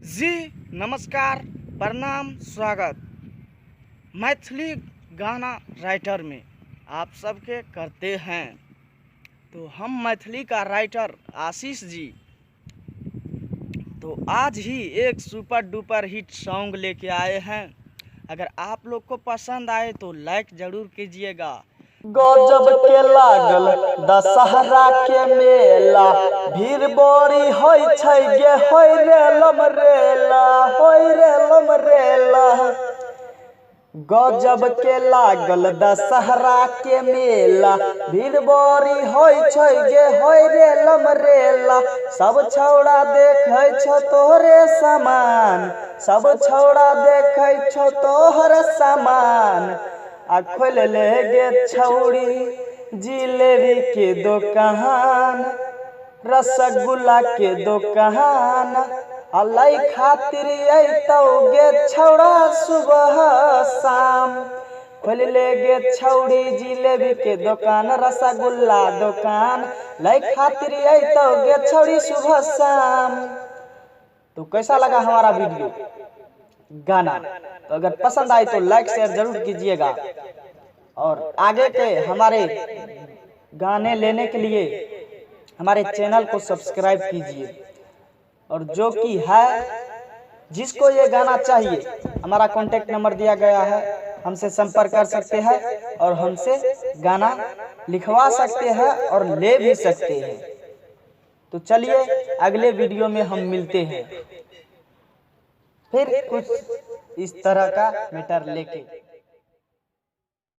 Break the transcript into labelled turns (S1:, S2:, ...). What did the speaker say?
S1: जी नमस्कार, प्रणाम, स्वागत। मैथिली गाना राइटर में आप सबके करते हैं। तो हम मैथिली का राइटर आशीष जी तो आज ही एक सुपर डुपर हिट सॉन्ग लेके आए हैं। अगर आप लोग को पसंद आए तो लाइक जरूर कीजिएगा।
S2: गजब के लागल दशहरा के मेला, भीड़ बड़ी होय छै गे, होय रे लमरेला, होय रे लमरेला। गजब के लागल दशहरा के मेला, भीड़ बड़ी होय छै गे, होय रे लमरेला। सब छौड़ा देखै छौ तोहरे सामान, सब छौड़ा देखै छौ तोहर सामान। आ खोल ले गे छौड़ी जिलेबी के दुकान, रसगुल्ला के दुकान। अलाई खातिर अइतौ गे छौड़ा सुबह शाम। खोल ले गे छौड़ी जिलेबी के दुकान, रसगुल्ला दुकान। लाई खातिर अइतौ गे छौड़ी सुबह शाम। तो कैसा लगा हमारा वीडियो गाना? तो अगर पसंद आए तो लाइक शेयर जरूर कीजिएगा, और आगे के हमारे गाने लेने के लिए हमारे चैनल को सब्सक्राइब कीजिए। और जो कि है जिसको ये गाना चाहिए, हमारा कॉन्टेक्ट नंबर दिया गया है, हमसे संपर्क कर सकते हैं और हमसे गाना लिखवा सकते हैं और ले भी सकते हैं। तो चलिए अगले वीडियो में हम मिलते हैं फिर कुछ इस तरह का मैटर लेके।